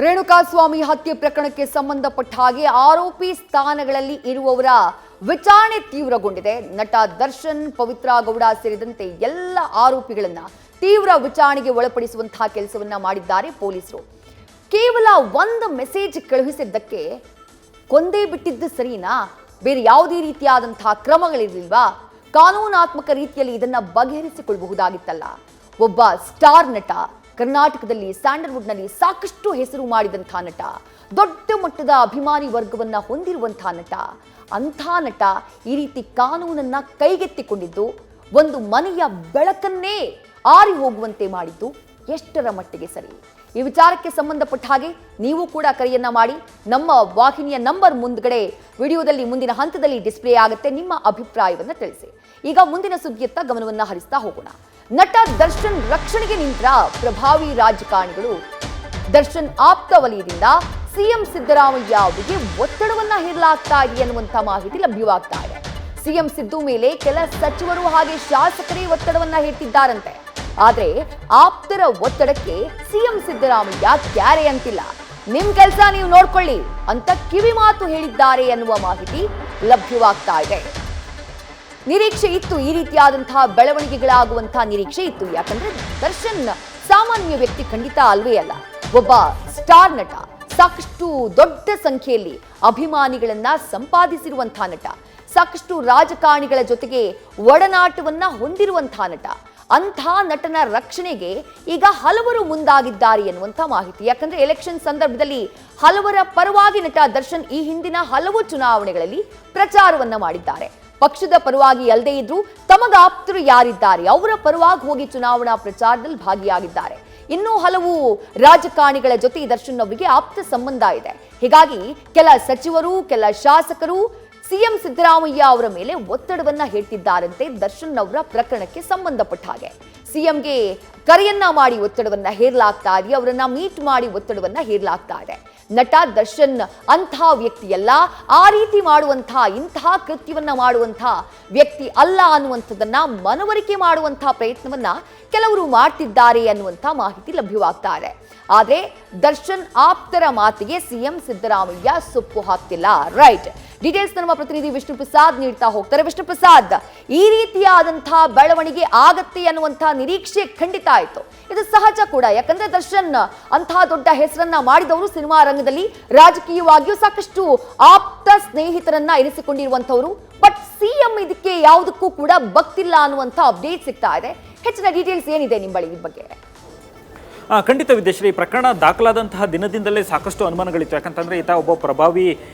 ರೇಣುಕಾಸ್ವಾಮಿ ಹತ್ಯೆ ಪ್ರಕರಣಕ್ಕೆ ಸಂಬಂಧಪಟ್ಟ ಹಾಗೆ ಆರೋಪಿ ಸ್ಥಾನಗಳಲ್ಲಿ ಇರುವವರ ವಿಚಾರಣೆ ತೀವ್ರಗೊಂಡಿದೆ. ನಟ ದರ್ಶನ್, ಪವಿತ್ರ ಗೌಡ ಸೇರಿದಂತೆ ಎಲ್ಲ ಆರೋಪಿಗಳನ್ನ ತೀವ್ರ ವಿಚಾರಣೆಗೆ ಒಳಪಡಿಸುವಂತಹ ಕೆಲಸವನ್ನ ಮಾಡಿದ್ದಾರೆ ಪೊಲೀಸರು. ಕೇವಲ ಒಂದು ಮೆಸೇಜ್ ಕಳುಹಿಸಿದ್ದಕ್ಕೆ ಕೊಂದೇ ಬಿಟ್ಟಿದ್ದು ಸರಿನಾ? ಬೇರೆ ಯಾವುದೇ ರೀತಿಯಾದಂತಹ ಕ್ರಮಗಳಿರಲಿಲ್ವಾ? ಕಾನೂನಾತ್ಮಕ ರೀತಿಯಲ್ಲಿ ಇದನ್ನ ಬಗೆಹರಿಸಿಕೊಳ್ಳಬಹುದಾಗಿತ್ತಲ್ಲ. ಒಬ್ಬ ಸ್ಟಾರ್ ನಟ, ಕರ್ನಾಟಕದಲ್ಲಿ ಸ್ಯಾಂಡಲ್ವುಡ್ನಲ್ಲಿ ಸಾಕಷ್ಟು ಹೆಸರು ಮಾಡಿದಂಥ ನಟ, ದೊಡ್ಡ ಮಟ್ಟದ ಅಭಿಮಾನಿ ವರ್ಗವನ್ನ ಹೊಂದಿರುವಂತಹ ನಟ, ಅಂಥ ನಟ ಈ ರೀತಿ ಕಾನೂನನ್ನ ಕೈಗೆತ್ತಿಕೊಂಡಿದ್ದು, ಒಂದು ಮನೆಯ ಬೆಳಕನ್ನೇ ಆರಿ ಹೋಗುವಂತೆ ಮಾಡಿದ್ದು ಎಷ್ಟರ ಮಟ್ಟಿಗೆ ಸರಿ? ಈ ವಿಚಾರಕ್ಕೆ ಸಂಬಂಧಪಟ್ಟ ಹಾಗೆ ನೀವು ಕೂಡ ಕರೆಯನ್ನ ಮಾಡಿ. ನಮ್ಮ ವಾಹಿನಿಯ ನಂಬರ್ ಮುಂದ್ಗಡೆ ವಿಡಿಯೋದಲ್ಲಿ ಮುಂದಿನ ಹಂತದಲ್ಲಿ ಡಿಸ್ಪ್ಲೇ ಆಗುತ್ತೆ. ನಿಮ್ಮ ಅಭಿಪ್ರಾಯವನ್ನ ತಿಳಿಸಿ. ಈಗ ಮುಂದಿನ ಸುದ್ದಿಯತ್ತ ಗಮನವನ್ನ ಹರಿಸ್ತಾ ಹೋಗೋಣ. ನಟ ದರ್ಶನ್ ರಕ್ಷಣೆಗೆ ನಿಂತ ಪ್ರಭಾವಿ ರಾಜಕಾರಣಿಗಳು. ದರ್ಶನ್ ಆಪ್ತ ವಲಯದಿಂದ ಸಿಎಂ ಸಿದ್ದರಾಮಯ್ಯ ಅವರಿಗೆ ಒತ್ತಡವನ್ನ ಹೇರಲಾಗ್ತಾ ಇದೆ ಅನ್ನುವಂತ ಮಾಹಿತಿ ಲಭ್ಯವಾಗ್ತಾ ಇದೆ. ಸಿಎಂ ಸಿದ್ದು ಮೇಲೆ ಕೆಲ ಸಚಿವರು ಹಾಗೆ ಶಾಸಕರೇ ಒತ್ತಡವನ್ನ ಹೇರ್ತಿದ್ದಾರಂತೆ. ಆದ್ರೆ ಆಪ್ತರ ಒತ್ತಡಕ್ಕೆ ಸಿಎಂ ಸಿದ್ದರಾಮಯ್ಯ ಕ್ಯಾರೆ ಅಂತಿಲ್ಲ. ನಿಮ್ ಕೆಲಸ ನೀವು ನೋಡ್ಕೊಳ್ಳಿ ಅಂತ ಕಿವಿ ಮಾತು ಹೇಳಿದ್ದಾರೆ ಅನ್ನುವ ಮಾಹಿತಿ ಲಭ್ಯವಾಗ್ತಾ ಇದೆ. ನಿರೀಕ್ಷೆ ಇತ್ತು, ಈ ರೀತಿಯಾದಂತಹ ಬೆಳವಣಿಗೆಗಳಾಗುವಂತಹ ನಿರೀಕ್ಷೆ ಇತ್ತು. ಯಾಕಂದ್ರೆ ದರ್ಶನ್ ಸಾಮಾನ್ಯ ವ್ಯಕ್ತಿ ಖಂಡಿತ ಅಲ್ವೇ ಅಲ್ಲ. ಒಬ್ಬ ಸ್ಟಾರ್ ನಟ, ಸಾಕಷ್ಟು ದೊಡ್ಡ ಸಂಖ್ಯೆಯಲ್ಲಿ ಅಭಿಮಾನಿಗಳನ್ನ ಸಂಪಾದಿಸಿರುವಂತಹ ನಟ, ಸಾಕಷ್ಟು ರಾಜಕಾರಣಿಗಳ ಜೊತೆಗೆ ಒಡನಾಟವನ್ನ ಹೊಂದಿರುವಂತಹ ನಟ. ಅಂಥ ನಟನ ರಕ್ಷಣೆಗೆ ಈಗ ಹಲವರು ಮುಂದಾಗಿದ್ದಾರೆ ಎನ್ನುವಂಥ ಮಾಹಿತಿ. ಯಾಕಂದ್ರೆ ಎಲೆಕ್ಷನ್ ಸಂದರ್ಭದಲ್ಲಿ ಹಲವರ ಪರವಾಗಿ ನಟ ದರ್ಶನ್ ಈ ಹಿಂದಿನ ಹಲವು ಚುನಾವಣೆಗಳಲ್ಲಿ ಪ್ರಚಾರವನ್ನ ಮಾಡಿದ್ದಾರೆ. ಪಕ್ಷದ ಪರವಾಗಿ ಅಲ್ಲದೆ ಇದ್ರು ತಮಗ ಆಪ್ತರು ಯಾರಿದ್ದಾರೆ ಅವರ ಪರವಾಗಿ ಹೋಗಿ ಚುನಾವಣಾ ಪ್ರಚಾರದಲ್ಲಿ ಭಾಗಿಯಾಗಿದ್ದಾರೆ. ಇನ್ನೂ ಹಲವು ರಾಜಕಾರಣಿಗಳ ಜೊತೆ ದರ್ಶನ್ ಅವರಿಗೆ ಆಪ್ತ ಸಂಬಂಧ ಇದೆ. ಹೀಗಾಗಿ ಕೆಲ ಸಚಿವರು, ಕೆಲ ಶಾಸಕರು ಸಿಎಂ ಸಿದ್ದರಾಮಯ್ಯ ಅವರ ಮೇಲೆ ಒತ್ತಡವನ್ನ ಹೇರ್ತಿದ್ದಾರಂತೆ. ದರ್ಶನ್ ಅವರ ಪ್ರಕರಣಕ್ಕೆ ಸಂಬಂಧಪಟ್ಟ ಹಾಗೆ ಸಿಎಂಗೆ ಕರೆಯನ್ನ ಮಾಡಿ ಒತ್ತಡವನ್ನ ಹೇರಲಾಗ್ತಾ ಇದೆ, ಅವರನ್ನ ಮೀಟ್ ಮಾಡಿ ಒತ್ತಡವನ್ನ ಹೇರಲಾಗ್ತಾ ಇದೆ. ನಟ ದರ್ಶನ್ ಅಂತಹ ವ್ಯಕ್ತಿಯಲ್ಲ, ಆ ರೀತಿ ಮಾಡುವಂತಹ, ಇಂತಹ ಕೃತ್ಯವನ್ನ ಮಾಡುವಂತಹ ವ್ಯಕ್ತಿ ಅಲ್ಲ ಅನ್ನುವಂಥದ್ದನ್ನ ಮನವರಿಕೆ ಮಾಡುವಂತಹ ಪ್ರಯತ್ನವನ್ನ ಕೆಲವರು ಮಾಡ್ತಿದ್ದಾರೆ ಅನ್ನುವಂಥ ಮಾಹಿತಿ ಲಭ್ಯವಾಗ್ತಾ ಇದೆ. ಆದ್ರೆ ದರ್ಶನ್ ಆಪ್ತರ ಮಾತಿಗೆ ಸಿಎಂ ಸಿದ್ದರಾಮಯ್ಯ ಸೊಪ್ಪು ಹಾಕ್ತಿಲ್ಲ. ರೈಟ್, ಡೀಟೇಲ್ಸ್ ನಮ್ಮ ಪ್ರತಿನಿಧಿ ವಿಷ್ಣು ಪ್ರಸಾದ್ ನೀಡ್ತಾ ಹೋಗ್ತಾರೆ. ವಿಷ್ಣು ಪ್ರಸಾದ್, ಈ ರೀತಿಯಾದಂತಹ ಬೆಳವಣಿಗೆ ಆಗತ್ತೆ ಅನ್ನುವಂತಹ ನಿರೀಕ್ಷೆ ಖಂಡಿತ ಆಯ್ತು. ಇದು ಸಹಜ ಕೂಡ. ಯಾಕಂದ್ರೆ ದರ್ಶನ್ ಅಂತಹ ದೊಡ್ಡ ಹೆಸರನ್ನ ಮಾಡಿದವರು, ಸಿನಿಮಾ ರಂಗದಲ್ಲಿ ರಾಜಕೀಯವಾಗಿಯೂ ಸಾಕಷ್ಟು ಆಪ್ತ ಸ್ನೇಹಿತರನ್ನ ಇರಿಸಿಕೊಂಡಿರುವಂತವರು. ಬಟ್ ಸಿಎಂ ಇದಕ್ಕೆ ಯಾವುದಕ್ಕೂ ಕೂಡ ಬಗ್ತಿಲ್ಲ ಅನ್ನುವಂಥ ಅಪ್ಡೇಟ್ ಸಿಗ್ತಾ ಇದೆ. ಹೆಚ್ಚಿನ ಡೀಟೇಲ್ಸ್ ಏನಿದೆ ನಿಮ್ಮ ಬಳಿ ಈ ಬಗ್ಗೆ? ಖಂಡಿತ ವಿದ್ಯಾಶ್ರೀ, ಪ್ರಕರಣ ದಾಖಲಾದಂತಹ ದಿನದಿಂದಲೇ ಸಾಕಷ್ಟು ಅನುಮಾನಗಳಿತ್ತು. ಯಾಕಂತಂದರೆ ಈತ ಒಬ್ಬ ಪ್ರಭಾವಿ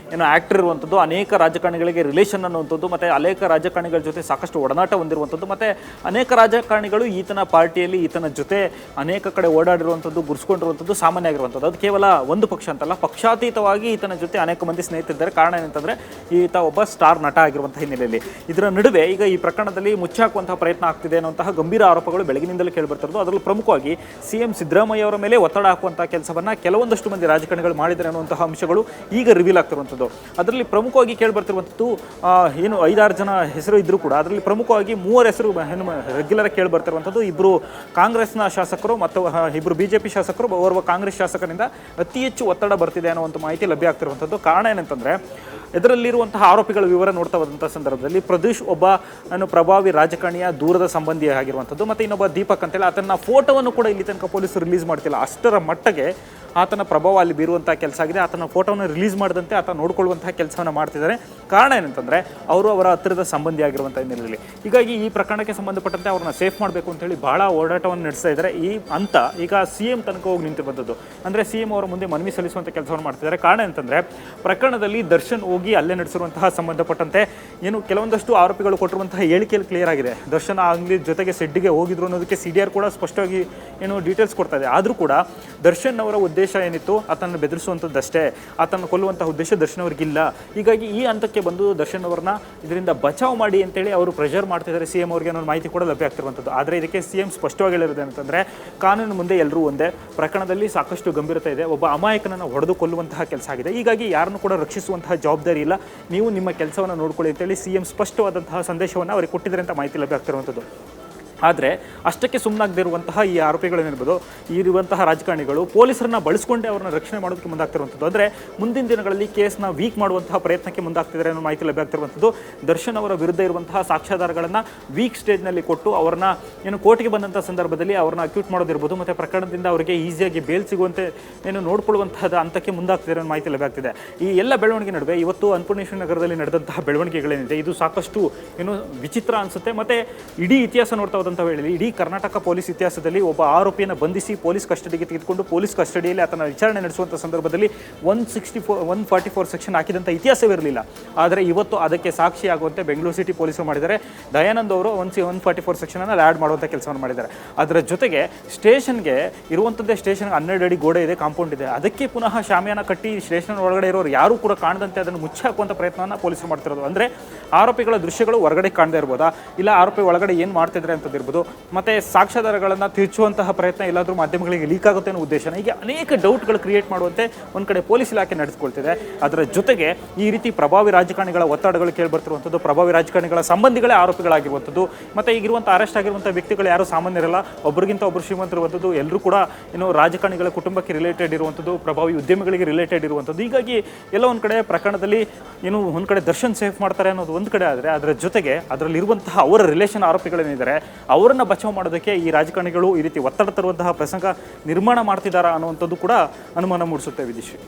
ಆ್ಯಕ್ಟರ್ ಇರುವಂಥದ್ದು, ಅನೇಕ ರಾಜಕಾರಣಿಗಳಿಗೆ ರಿಲೇಷನ್ ಅನ್ನುವಂಥದ್ದು, ಮತ್ತು ಅನೇಕ ರಾಜಕಾರಣಿಗಳ ಜೊತೆ ಸಾಕಷ್ಟು ಒಡನಾಟ ಹೊಂದಿರುವಂಥದ್ದು, ಮತ್ತು ಅನೇಕ ರಾಜಕಾರಣಿಗಳು ಈತನ ಪಾರ್ಟಿಯಲ್ಲಿ ಈತನ ಜೊತೆ ಅನೇಕ ಕಡೆ ಓಡಾಡಿರುವಂಥದ್ದು, ಗುರ್ಸ್ಕೊಂಡಿರುವಂಥದ್ದು ಸಾಮಾನ್ಯ ಆಗಿರುವಂಥದ್ದು. ಅದು ಕೇವಲ ಒಂದು ಪಕ್ಷ ಅಂತಲ್ಲ, ಪಕ್ಷಾತೀತವಾಗಿ ಈತನ ಜೊತೆ ಅನೇಕ ಮಂದಿ ಸ್ನೇಹಿತರಿದ್ದಾರೆ. ಕಾರಣ ಏನಂತಂದರೆ ಈತ ಒಬ್ಬ ಸ್ಟಾರ್ ನಟ ಆಗಿರುವಂಥ ಹಿನ್ನೆಲೆಯಲ್ಲಿ ಇದರ ನಡುವೆ ಈಗ ಈ ಪ್ರಕರಣದಲ್ಲಿ ಮುಚ್ಚಾಕುವಂತಹ ಪ್ರಯತ್ನ ಆಗ್ತಿದೆ ಅನ್ನುವಂತಹ ಗಂಭೀರ ಆರೋಪಗಳು ಬೆಳಗಿನಿಂದಲೂ ಕೇಳಿಬರ್ತಿರೋದು. ಅದರಲ್ಲೂ ಪ್ರಮುಖವಾಗಿ ಸಿಎಂ ಸಿದ್ದರಾಮಯ್ಯ ಅವರ ಮೇಲೆ ಒತ್ತಡ ಹಾಕುವಂತಹ ಕೆಲಸವನ್ನ ಕೆಲವೊಂದಷ್ಟು ಮಂದಿ ರಾಜಕಾರಣಿಗಳು ಮಾಡಿದ್ದಾರೆ ಅನ್ನುವಂತಹ ಅಂಶಗಳು ಈಗ ರಿವೀಲ್ ಆಗ್ತಿರುವಂಥದ್ದು. ಅದರಲ್ಲಿ ಪ್ರಮುಖವಾಗಿ ಕೇಳಿಬರ್ತಿರುವಂಥದ್ದು ಏನು 5-6 ಜನ ಹೆಸರು ಇದ್ರೂ ಕೂಡ ಅದರಲ್ಲಿ ಪ್ರಮುಖವಾಗಿ 3 ಹೆಸರು ರೆಗ್ಯುಲರ್ ಕೇಳಿ ಬರ್ತಿರುವಂಥದ್ದು. ಇಬ್ಬರು ಕಾಂಗ್ರೆಸ್ನ ಶಾಸಕರು ಮತ್ತು ಇಬ್ಬರು ಬಿಜೆಪಿ ಶಾಸಕರು, ಓರ್ವ ಕಾಂಗ್ರೆಸ್ ಶಾಸಕರಿಂದ ಅತಿ ಹೆಚ್ಚು ಒತ್ತಡ ಬರ್ತಿದೆ ಅನ್ನುವಂಥ ಮಾಹಿತಿ ಲಭ್ಯ ಆಗ್ತಿರುವಂಥದ್ದು. ಕಾರಣ ಏನಂತಂದ್ರೆ ಇದರಲ್ಲಿರುವಂತಹ ಆರೋಪಿಗಳ ವಿವರ ನೋಡ್ತಾ ಹೋದಂಥ ಸಂದರ್ಭದಲ್ಲಿ ಪ್ರದೀಶ್ ಒಬ್ಬ ಪ್ರಭಾವಿ ರಾಜಕಾರಣಿಯ ದೂರದ ಸಂಬಂಧಿ ಆಗಿರುವಂಥದ್ದು, ಮತ್ತು ಇನ್ನೊಬ್ಬ ದೀಪಕ್ ಅಂತೇಳಿ ಆತನ ಫೋಟೋವನ್ನು ಕೂಡ ಇಲ್ಲಿ ತನಕ ಪೊಲೀಸರು ರಿಲೀಸ್ ಮಾಡ್ತಿಲ್ಲ. ಅಷ್ಟರ ಮಟ್ಟಿಗೆ ಆತನ ಪ್ರಭಾವ ಅಲ್ಲಿ ಬೀರುವಂಥ ಕೆಲಸ ಆಗಿದೆ. ಆತನ ಫೋಟೋವನ್ನು ರಿಲೀಸ್ ಮಾಡಿದಂತೆ ಆತ ನೋಡ್ಕೊಳ್ಳುವಂತಹ ಕೆಲಸವನ್ನು ಮಾಡ್ತಿದ್ದಾರೆ. ಕಾರಣ ಏನಂತಂದರೆ ಅವರು ಅವರ ಹತ್ತಿರದ ಸಂಬಂಧಿ ಆಗಿರುವಂಥ ಹಿನ್ನೆಲೆಯಲ್ಲಿ ಹೀಗಾಗಿ ಈ ಪ್ರಕರಣಕ್ಕೆ ಸಂಬಂಧಪಟ್ಟಂತೆ ಅವ್ರನ್ನ ಸೇಫ್ ಮಾಡಬೇಕು ಅಂತೇಳಿ ಬಹಳ ಓಡಾಟವನ್ನು ನಡೆಸ್ತಾ ಇದ್ದಾರೆ. ಈ ಅಂತ ಈಗ ಸಿಎಂ ತನಕ ಹೋಗಿ ನಿಂತಿರುವಂಥದ್ದು, ಅಂದರೆ ಸಿಎಂ ಅವರ ಮುಂದೆ ಮನವಿ ಸಲ್ಲಿಸುವಂಥ ಕೆಲಸವನ್ನು ಮಾಡ್ತಿದ್ದಾರೆ. ಕಾರಣ ಅಂತಂದರೆ ಪ್ರಕರಣದಲ್ಲಿ ದರ್ಶನ್ ಹೋಗಿ ಅಲ್ಲೇ ನಡೆಸಿರುವಂತಹ ಸಂಬಂಧಪಟ್ಟಂತೆ ಏನು ಕೆಲವೊಂದಷ್ಟು ಆರೋಪಿಗಳು ಕೊಟ್ಟಿರುವಂತಹ ಹೇಳಿಕೆಯಲ್ಲಿ ಕ್ಲಿಯರ್ ಆಗಿದೆ. ದರ್ಶನ್ ಆಗಲಿ ಜೊತೆಗೆ ಸೆಡ್ಡಿಗೆ ಹೋಗಿದ್ರು ಅನ್ನೋದಕ್ಕೆ CDR ಕೂಡ ಸ್ಪಷ್ಟವಾಗಿ ಡೀಟೇಲ್ಸ್ ಕೊಡ್ತಾ ಇದೆ. ಆದರೂ ಕೂಡ ದರ್ಶನ್ ಅವರ ಉದ್ದೇಶ ಏನಿತ್ತು ಆತನ ಬೆದರಿಸುವಂಥದ್ದಷ್ಟೇ, ಆತನ ಕೊಲ್ಲುವಂತಹ ಉದ್ದೇಶ ದರ್ಶನ್ ಅವ್ರಿಗಿಲ್ಲ. ಹೀಗಾಗಿ ಈ ಹಂತಕ್ಕೆ ಬಂದು ದರ್ಶನ್ ಅವರನ್ನ ಇದರಿಂದ ಬಚಾವ್ ಮಾಡಿ ಅಂತೇಳಿ ಅವರು ಪ್ರೆಷರ್ ಮಾಡ್ತಿದ್ದಾರೆ ಸಿಎಂ ಅವರಿಗೆ ಅನ್ನೋ ಮಾಹಿತಿ ಕೂಡ ಲಭ್ಯ ಆಗ್ತಿರುವಂಥದ್ದು. ಆದರೆ ಇದಕ್ಕೆ ಸಿಎಂ ಸ್ಪಷ್ಟವಾಗಿ ಹೇಳಿರೋದು ಏನಂತಂದರೆ ಕಾನೂನು ಮುಂದೆ ಎಲ್ಲರೂ ಒಂದೇ, ಪ್ರಕರಣದಲ್ಲಿ ಸಾಕಷ್ಟು ಗಂಭೀರತೆ ಇದೆ, ಒಬ್ಬ ಅಮಾಯಕನನ್ನು ಹೊಡೆದು ಕೊಲ್ಲುವಂತಹ ಕೆಲಸ ಆಗಿದೆ, ಹೀಗಾಗಿ ಯಾರನ್ನು ಕೂಡ ರಕ್ಷಿಸುವಂತಹ ಜವಾಬ್ದಾರಿ ಇಲ್ಲ, ನೀವು ನಿಮ್ಮ ಕೆಲಸವನ್ನು ನೋಡ್ಕೊಳ್ಳಿ ಅಂತೇಳಿ ಸಿಎಂ ಸ್ಪಷ್ಟವಾದಂತಹ ಸಂದೇಶವನ್ನು ಅವರಿಗೆ ಕೊಟ್ಟಿದ್ದಾರೆ ಅಂತ ಮಾಹಿತಿ ಲಭ್ಯ ಆಗ್ತಿರುವಂಥದ್ದು. ಆದರೆ ಅಷ್ಟಕ್ಕೆ ಸುಮ್ಮನಾಗದಿರುವಂತಹ ಈ ಆರೋಪಿಗಳೇನಿರ್ಬೋದು ಇರುವಂತಹ ರಾಜಕಾರಣಿಗಳು ಪೊಲೀಸರನ್ನ ಬಳಸ್ಕೊಂಡೇ ಅವ್ರನ್ನ ರಕ್ಷಣೆ ಮಾಡೋದಕ್ಕೆ ಮುಂದಾಗ್ತಿರುವಂಥದ್ದು. ಅಂದರೆ ಮುಂದಿನ ದಿನಗಳಲ್ಲಿ ಕೇಸ್ನ ವೀಕ್ ಮಾಡುವಂತಹ ಪ್ರಯತ್ನಕ್ಕೆ ಮುಂದಾಗ್ತಿದ್ದಾರೆ ಅನ್ನೋ ಮಾಹಿತಿ ಲಭ್ಯ ಆಗ್ತಿರುವಂಥದ್ದು. ದರ್ಶನ್ ಅವರ ವಿರುದ್ಧ ಇರುವಂತಹ ಸಾಕ್ಷ್ಯಾಧಾರಗಳನ್ನು ವೀಕ್ ಸ್ಟೇಜ್ನಲ್ಲಿ ಕೊಟ್ಟು ಅವ್ರನ್ನ ಕೋರ್ಟ್ಗೆ ಬಂದಂಥ ಸಂದರ್ಭದಲ್ಲಿ ಅವ್ರನ್ನ ಅಕ್ಯೂಟ್ ಮಾಡೋದಿರ್ಬೋದು ಮತ್ತು ಪ್ರಕರಣದಿಂದ ಅವರಿಗೆ ಈಸಿಯಾಗಿ ಬೇಲ್ ಸಿಗುವಂತೆ ನೋಡ್ಕೊಳ್ಳುವಂತಹ ಹಂತಕ್ಕೆ ಮುಂದಾಗ್ತಿದ್ದಾರೆ ಅನ್ನೋ ಮಾಹಿತಿ ಲಭ್ಯ ಆಗ್ತಿದೆ. ಈ ಎಲ್ಲ ಬೆಳವಣಿಗೆ ನಡುವೆ ಇವತ್ತು ಅನ್ನಪೂರ್ಣೇಶ್ವರಿ ನಗರದಲ್ಲಿ ನಡೆದಂತಹ ಬೆಳವಣಿಗೆಗಳೇನಿದೆ ಇದು ಸಾಕಷ್ಟು ವಿಚಿತ್ರ ಅನಿಸುತ್ತೆ. ಮತ್ತು ಇಡೀ ಇತಿಹಾಸ ನೋಡ್ತಾ ಹೋದಂಥ ವೇಳೆಯಲ್ಲಿ ಇಡೀ ಕರ್ನಾಟಕ ಪೊಲೀಸ್ ಇತಿಹಾಸದಲ್ಲಿ ಒಬ್ಬ ಆರೋಪಿಯನ್ನು ಬಂಧಿಸಿ ಪೊಲೀಸ್ ಕಸ್ಟಡಿಗೆ ತೆಗೆದುಕೊಂಡು ಪೊಲೀಸ್ ಕಸ್ಟಡಿಯಲ್ಲಿ ಆತನ ವಿಚಾರಣೆ ನಡೆಸುವಂಥ ಸಂದರ್ಭದಲ್ಲಿ 144 ಸೆಕ್ಷನ್ ಹಾಕಿದಂಥ ಇತಿಹಾಸವಿರಲಿಲ್ಲ. ಆದರೆ ಇವತ್ತು ಅದಕ್ಕೆ ಸಾಕ್ಷಿಯಾಗುವಂತೆ ಬೆಂಗಳೂರು ಸಿಟಿ ಪೊಲೀಸರು ಮಾಡಿದ್ದಾರೆ. ದಯಾನಂದ್ ಅವರು 144 ಸೆಕ್ಷನನ್ನು ಆ್ಯಡ್ ಮಾಡುವಂಥ ಕೆಲಸವನ್ನು ಮಾಡಿದ್ದಾರೆ. ಅದರ ಜೊತೆಗೆ ಸ್ಟೇಷನ್ಗೆ ಇರುವಂಥದ್ದೇ ಸ್ಟೇಷನ್ಗೆ 12 ಅಡಿ ಗೋಡೆ ಇದೆ, ಕಾಂಪೌಂಡ್ ಇದೆ. ಅದಕ್ಕೆ ಪುನಃ ಶಾಮಿಯಾನ ಕಟ್ಟಿ ಸ್ಟೇಷನ್ ಒಳಗಡೆ ಇರೋರು ಯಾರೂ ಕೂಡ ಕಾಣದಂತೆ ಅದನ್ನು ಮುಚ್ಚಿ ಹಾಕುವಂಥ ಪ್ರಯತ್ನವನ್ನು ಪೊಲೀಸರು ಮಾಡ್ತಿರೋದು. ಅಂದರೆ ಆರೋಪಿಗಳ ದೃಶ್ಯಗಳು ಹೊರಗಡೆ ಕಾಣದೇ ಇರ್ಬೋದಾ, ಇಲ್ಲ ಆರೋಪಿ ಒಳಗಡೆ ಏನು ಮಾಡ್ತಿದ್ರೆ ಅಂತದಿರ್ಬೋದು, ಮತ್ತು ಸಾಕ್ಷ್ಯಾಧಾರಗಳನ್ನು ತಿರುಚುವಂತಹ ಪ್ರಯತ್ನ ಎಲ್ಲಾದರೂ ಮಾಧ್ಯಮಗಳಿಗೆ ಲೀಕ್ ಆಗುತ್ತೆ ಅನ್ನೋ ಉದ್ದೇಶನ ಹೀಗೆ ಅನೇಕ ಡೌಟ್ಗಳು ಕ್ರಿಯೇಟ್ ಮಾಡುವಂತೆ ಒಂದು ಕಡೆ ಪೊಲೀಸ್ ಇಲಾಖೆ ನಡೆಸ್ಕೊಳ್ತಿದೆ. ಅದರ ಜೊತೆಗೆ ಈ ರೀತಿ ಪ್ರಭಾವಿ ರಾಜಕಾರಣಿಗಳ ಒತ್ತಡಗಳು ಕೇಳಿಬರ್ತಿರುವಂಥದ್ದು, ಪ್ರಭಾವಿ ರಾಜಕಾರಣಿಗಳ ಸಂಬಂಧಿಗಳೇ ಆರೋಪಿಗಳಾಗಿರುವಂಥದ್ದು, ಮತ್ತು ಈಗಿರುವಂಥ ಅರೆಸ್ಟ್ ಆಗಿರುವಂಥ ವ್ಯಕ್ತಿಗಳು ಯಾರು ಸಾಮಾನ್ಯರಲ್ಲ, ಒಬ್ಬರಿಗಿಂತ ಒಬ್ಬರು ಶ್ರೀಮಂತರಿರುವಂಥದ್ದು, ಎಲ್ಲರೂ ಕೂಡ ರಾಜಕಾರಣಿಗಳ ಕುಟುಂಬಕ್ಕೆ ರಿಲೇಟೆಡ್ ಇರುವಂಥದ್ದು, ಪ್ರಭಾವಿ ಉದ್ಯಮಿಗಳಿಗೆ ರಿಲೇಟೆಡ್ ಇರುವಂಥದ್ದು. ಹೀಗಾಗಿ ಎಲ್ಲ ಒಂದು ಕಡೆ ಪ್ರಕರಣದಲ್ಲಿ ಒಂದು ಕಡೆ ದರ್ಶನ್ ಸೇಫ್ ಮಾಡ್ತಾರೆ ಅನ್ನೋದು ಒಂದು ಕಡೆ ಆದರೆ ಅದರ ಜೊತೆಗೆ ಅದರಲ್ಲಿರುವಂತಹ ಅವರ ರಿಲೇಷನ್ ಆರೋಪಿಗಳೇನಿದ್ದಾರೆ ಅವರನ್ನು ಬಚಾವ್ ಮಾಡೋದಕ್ಕೆ ಈ ರಾಜಕಾರಣಿಗಳು ಈ ರೀತಿ ಒತ್ತಡ ತರುವಂತಹ ಪ್ರಸಂಗ ನಿರ್ಮಾಣ ಮಾಡ್ತಿದ್ದಾರಾ ಅನ್ನುವಂಥದ್ದು ಕೂಡ ಅನುಮಾನ ಮೂಡಿಸುತ್ತೆ. ವಿದಿಶ್ರೀ,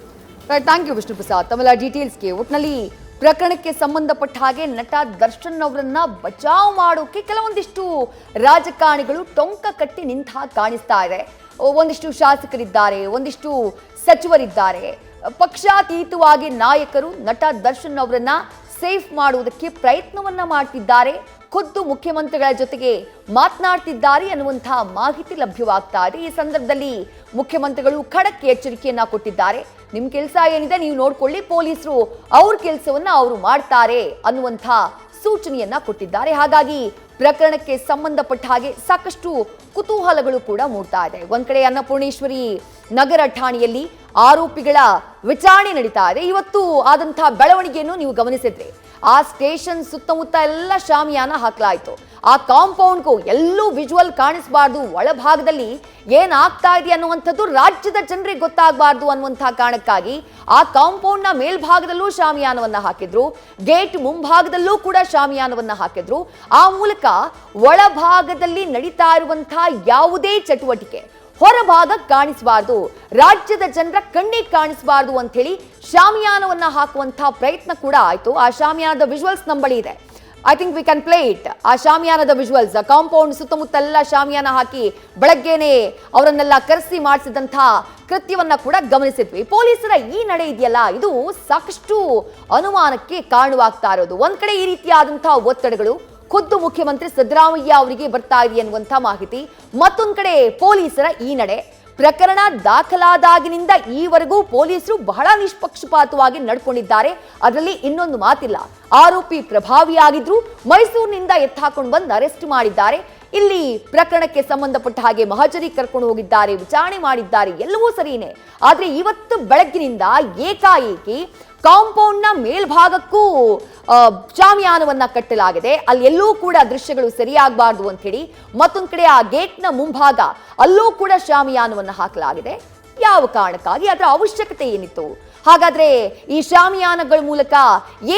ಥ್ಯಾಂಕ್ ಯು ವಿಷ್ಣು ಪ್ರಸಾದ್ ತಮ್ಮೆಲ್ಲ ಡೀಟೇಲ್ಸ್ಗೆ. ಒಟ್ಟಿನಲ್ಲಿ ಪ್ರಕರಣಕ್ಕೆ ಸಂಬಂಧಪಟ್ಟ ಹಾಗೆ ನಟ ದರ್ಶನ್ ಅವರನ್ನ ಬಚಾವ್ ಮಾಡೋಕೆ ಕೆಲವೊಂದಿಷ್ಟು ರಾಜಕಾರಣಿಗಳು ಟೊಂಕ ಕಟ್ಟಿ ನಿಂತ ಕಾಣಿಸ್ತಾ ಇದೆ. ಒಂದಿಷ್ಟು ಶಾಸಕರಿದ್ದಾರೆ, ಒಂದಿಷ್ಟು ಸಚಿವರಿದ್ದಾರೆ. ಪಕ್ಷಾತೀತವಾಗಿ ನಾಯಕರು ನಟ ದರ್ಶನ್ ಅವರನ್ನ ಸೇಫ್ ಮಾಡುವುದಕ್ಕೆ ಪ್ರಯತ್ನವನ್ನ ಮಾಡ್ತಿದ್ದಾರೆ. ಖುದ್ದು ಮುಖ್ಯಮಂತ್ರಿಗಳ ಜೊತೆಗೆ ಮಾತನಾಡ್ತಿದ್ದಾರೆ ಅನ್ನುವಂತಹ ಮಾಹಿತಿ ಲಭ್ಯವಾಗ್ತಾ ಇದೆ. ಈ ಸಂದರ್ಭದಲ್ಲಿ ಮುಖ್ಯಮಂತ್ರಿಗಳು ಖಡಕ್ ಎಚ್ಚರಿಕೆಯನ್ನ ಕೊಟ್ಟಿದ್ದಾರೆ. ನಿಮ್ಮ ಕೆಲಸ ಏನಿದೆ ನೀವು ನೋಡ್ಕೊಳ್ಳಿ, ಪೊಲೀಸರು ಅವ್ರ ಕೆಲಸವನ್ನ ಅವರು ಮಾಡ್ತಾರೆ ಅನ್ನುವಂಥ ಸೂಚನೆಯನ್ನ ಕೊಟ್ಟಿದ್ದಾರೆ. ಹಾಗಾಗಿ ಪ್ರಕರಣಕ್ಕೆ ಸಂಬಂಧಪಟ್ಟ ಹಾಗೆ ಸಾಕಷ್ಟು ಕುತೂಹಲಗಳು ಕೂಡ ಮೂಡ್ತಾ ಇದೆ. ಒಂದ್ ಕಡೆ ಅನ್ನಪೂರ್ಣೇಶ್ವರಿ ನಗರ ಠಾಣೆಯಲ್ಲಿ ಆರೋಪಿಗಳ ವಿಚಾರಣೆ ನಡೀತಾ ಇದೆ. ಇವತ್ತು ಆದಂತಹ ಬೆಳವಣಿಗೆಯನ್ನು ನೀವು ಗಮನಿಸಿದ್ರಿ. ಆ ಸ್ಟೇಷನ್ ಸುತ್ತಮುತ್ತ ಎಲ್ಲ ಶಾಮಿಯಾನ ಹಾಕಲಾಯಿತು. ಆ ಕಾಂಪೌಂಡ್ಗೂ ಎಲ್ಲೂ ವಿಜುವಲ್ ಕಾಣಿಸಬಾರ್ದು, ಒಳಭಾಗದಲ್ಲಿ ಏನಾಗ್ತಾ ಇದೆ ಅನ್ನುವಂಥದ್ದು ರಾಜ್ಯದ ಜನರಿಗೆ ಗೊತ್ತಾಗಬಾರ್ದು ಅನ್ನುವಂತಹ ಕಾರಣಕ್ಕಾಗಿ ಆ ಕಾಂಪೌಂಡ್ನ ಮೇಲ್ಭಾಗದಲ್ಲೂ ಶಾಮಿಯಾನವನ್ನ ಹಾಕಿದ್ರು, ಗೇಟ್ ಮುಂಭಾಗದಲ್ಲೂ ಕೂಡ ಶಾಮಿಯಾನವನ್ನ ಹಾಕಿದ್ರು. ಆ ಮೂಲಕ ಒಳಭಾಗದಲ್ಲಿ ನಡೀತಾ ಇರುವಂತಹ ಯಾವುದೇ ಚಟುವಟಿಕೆ ಹೊರಭಾಗ ಕಾಣಿಸಬಾರ್ದು, ರಾಜ್ಯದ ಜನರ ಕಣ್ಣಿಗೆ ಕಾಣಿಸಬಾರ್ದು ಅಂತ ಹೇಳಿ ಶಾಮಿಯಾನವನ್ನ ಹಾಕುವಂತಹ ಪ್ರಯತ್ನ ಕೂಡ ಆಯ್ತು. ಆ ಶಾಮಿಯಾನದ ವಿಜುವಲ್ಸ್ ನಮ್ಮ ಬಳಿ ಇದೆ. I think we can play it. ಆ ಶಾಮಿಯಾನದ ವಿಜುವಲ್ಸ್, ಕಾಂಪೌಂಡ್ ಸುತ್ತಮುತ್ತಲೆಲ್ಲ ಶಾಮಿಯಾನ ಹಾಕಿ ಬೆಳಗ್ಗೆನೆ ಅವರನ್ನೆಲ್ಲ ಕರೆಸಿ ಮಾಡಿಸಿದಂತಹ ಕೃತ್ಯವನ್ನ ಕೂಡ ಗಮನಿಸಿದ್ವಿ. ಪೊಲೀಸರ ಈ ನಡೆ ಇದೆಯಲ್ಲ, ಇದು ಸಾಕಷ್ಟು ಅನುಮಾನಕ್ಕೆ ಕಾರಣವಾಗ್ತಾ ಇರೋದು. ಒಂದ್ ಕಡೆ ಈ ರೀತಿಯಾದಂತಹ ಒತ್ತಡಗಳು ಖುದ್ದು ಮುಖ್ಯಮಂತ್ರಿ ಸಿದ್ದರಾಮಯ್ಯ ಅವರಿಗೆ ಬರ್ತಾ ಇದೆ ಅನ್ನುವಂಥ ಮಾಹಿತಿ, ಮತ್ತೊಂದು ಕಡೆ ಪೊಲೀಸರ ಈ ನಡೆ. ಪ್ರಕರಣ ದಾಖಲಾದಾಗಿನಿಂದ ಈವರೆಗೂ ಪೊಲೀಸರು ಬಹಳ ನಿಷ್ಪಕ್ಷಪಾತವಾಗಿ ನಡ್ಕೊಂಡಿದ್ದಾರೆ. ಅದರಲ್ಲಿ ಇನ್ನೊಂದು ಮಾತಿಲ್ಲ. ಆರೋಪಿ ಪ್ರಭಾವಿಯಾಗಿದ್ರು, ಮೈಸೂರಿನಿಂದ ಎತ್ತಾಕೊಂಡು ಬಂದು ಅರೆಸ್ಟ್ ಮಾಡಿದ್ದಾರೆ. ಇಲ್ಲಿ ಪ್ರಕರಣಕ್ಕೆ ಸಂಬಂಧಪಟ್ಟ ಹಾಗೆ ಮಹಜರಿ ಕರ್ಕೊಂಡು ಹೋಗಿದ್ದಾರೆ, ವಿಚಾರಣೆ ಮಾಡಿದ್ದಾರೆ, ಎಲ್ಲವೂ ಸರಿನೇ. ಆದ್ರೆ ಇವತ್ತು ಬೆಳಗ್ಗಿನಿಂದ ಏಕಾಏಕಿ ಕಾಂಪೌಂಡ್ನ ಮೇಲ್ಭಾಗಕ್ಕೂ ಶಾಮಿಯಾನವನ್ನ ಕಟ್ಟಲಾಗಿದೆ. ಅಲ್ಲಿ ಎಲ್ಲೂ ಕೂಡ ದೃಶ್ಯಗಳು ಸರಿಯಾಗಬಾರ್ದು ಅಂತ ಹೇಳಿ. ಮತ್ತೊಂದು ಕಡೆ ಆ ಗೇಟ್ನ ಮುಂಭಾಗ ಅಲ್ಲೂ ಕೂಡ ಶಾಮಿಯಾನವನ್ನ ಹಾಕಲಾಗಿದೆ. ಯಾವ ಕಾರಣಕ್ಕಾಗಿ? ಅದರ ಅವಶ್ಯಕತೆ ಏನಿತ್ತು? ಹಾಗಾದ್ರೆ ಈ ಶಾಮಿಯಾನಗಳ ಮೂಲಕ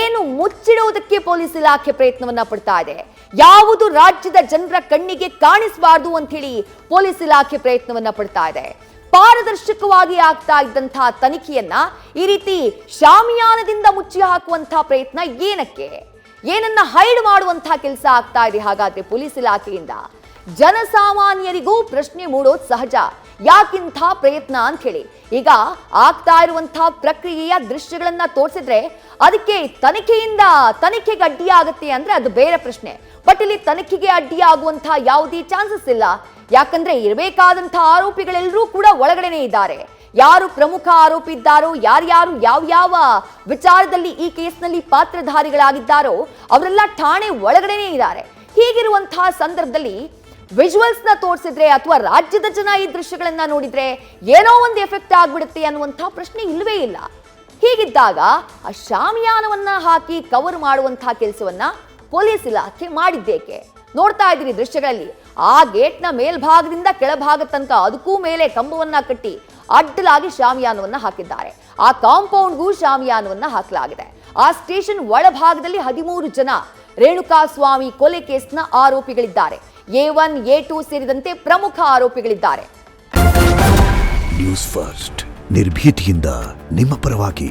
ಏನು ಮುಚ್ಚಿಡುವುದಕ್ಕೆ ಪೊಲೀಸ್ ಇಲಾಖೆ ಪ್ರಯತ್ನವನ್ನ ಪಡ್ತಾ ಇದೆ? ಯಾವುದು ರಾಜ್ಯದ ಜನರ ಕಣ್ಣಿಗೆ ಕಾಣಿಸಬಾರ್ದು ಅಂತ ಹೇಳಿ ಪೊಲೀಸ್ ಇಲಾಖೆ ಪ್ರಯತ್ನವನ್ನ ಪಡ್ತಾ ಇದೆ? ಪಾರದರ್ಶಕವಾಗಿ ಆಗ್ತಾ ಇದ್ದಂತಹ ತನಿಖೆಯನ್ನ ಈ ರೀತಿ ಶಾಮಿಯಾನದಿಂದ ಮುಚ್ಚಿ ಹಾಕುವಂತಹ ಪ್ರಯತ್ನ ಏನಕ್ಕೆ? ಏನನ್ನ ಹೈಡ್ ಮಾಡುವಂತಹ ಕೆಲಸ ಆಗ್ತಾ ಇದೆ ಹಾಗಾದ್ರೆ ಪೊಲೀಸ್ ಇಲಾಖೆಯಿಂದ? ಜನಸಾಮಾನ್ಯರಿಗೂ ಪ್ರಶ್ನೆ ಮೂಡೋದು ಸಹಜ. ಯಾಕಿಂಥ ಪ್ರಯತ್ನ ಅಂತ ಹೇಳಿ. ಈಗ ಆಗ್ತಾ ಇರುವಂತಹ ಪ್ರಕ್ರಿಯೆಯ ದೃಶ್ಯಗಳನ್ನ ತೋರಿಸಿದ್ರೆ ಅದಕ್ಕೆ ತನಿಖೆಗೆ ಅಡ್ಡಿಯಾಗತ್ತೆ ಅಂದ್ರೆ ಅದು ಬೇರೆ ಪ್ರಶ್ನೆ. ಬಟ್ ಇಲ್ಲಿ ತನಿಖೆಗೆ ಅಡ್ಡಿಯಾಗುವಂತಹ ಯಾವುದೇ ಚಾನ್ಸಸ್ ಇಲ್ಲ. ಯಾಕಂದ್ರೆ ಇರಬೇಕಾದಂತಹ ಆರೋಪಿಗಳೆಲ್ಲರೂ ಕೂಡ ಒಳಗಡೆನೆ ಇದ್ದಾರೆ. ಯಾರು ಪ್ರಮುಖ ಆರೋಪಿ ಇದ್ದಾರೋ, ಯಾರ್ಯಾರು ಯಾವ ವಿಚಾರದಲ್ಲಿ ಈ ಕೇಸ್ನಲ್ಲಿ ಪಾತ್ರಧಾರಿಗಳಾಗಿದ್ದಾರೋ ಅವರೆಲ್ಲ ಠಾಣೆ ಒಳಗಡೆನೆ ಇದ್ದಾರೆ. ಹೀಗಿರುವಂತಹ ಸಂದರ್ಭದಲ್ಲಿ ವಿಜುವಲ್ಸ್ ನ ತೋರಿಸಿದ್ರೆ ಅಥವಾ ರಾಜ್ಯದ ಜನ ಈ ದೃಶ್ಯಗಳನ್ನ ನೋಡಿದ್ರೆ ಏನೋ ಒಂದು ಎಫೆಕ್ಟ್ ಆಗ್ಬಿಡುತ್ತೆ ಅನ್ನುವಂತಹ ಪ್ರಶ್ನೆ ಇಲ್ಲವೇ ಇಲ್ಲ. ಹೀಗಿದ್ದಾಗ ಆ ಶಾಮಿಯಾನವನ್ನ ಹಾಕಿ ಕವರ್ ಮಾಡುವಂತಹ ಕೆಲಸವನ್ನ ಪೊಲೀಸ್ ಇಲಾಖೆ ಮಾಡಿದ್ದೇಕೆ? ನೋಡ್ತಾ ಇದ್ದೀರಿ ದೃಶ್ಯಗಳಲ್ಲಿ ಆ ಗೇಟ್ನ ಮೇಲ್ಭಾಗದಿಂದ ಕೆಳಭಾಗ ತನಕ ಅದಕ್ಕೂ ಮೇಲೆ ಕಂಬವನ್ನ ಕಟ್ಟಿ ಅಡ್ಡಲಾಗಿ ಶಾಮಿಯಾನವನ್ನ ಹಾಕಿದ್ದಾರೆ. ಆ ಕಾಂಪೌಂಡ್ಗೂ ಶಾಮಿಯಾನವನ್ನ ಹಾಕಲಾಗಿದೆ. ಆ ಸ್ಟೇಷನ್ ಒಳಭಾಗದಲ್ಲಿ 13 ಜನ ರೇಣುಕಾಸ್ವಾಮಿ ಕೊಲೆ ಕೇಸ್ನ ಆರೋಪಿಗಳಿದ್ದಾರೆ. A1, A2 ಸೇರಿದಂತೆ ಪ್ರಮುಖ ಆರೋಪಿಗಳಿದ್ದಾರೆ. ನ್ಯೂಸ್ ಫಸ್ಟ್ ನಿರ್ಭೀತಿಯಿಂದ ನಿಮ್ಮ ಪರವಾಗಿ.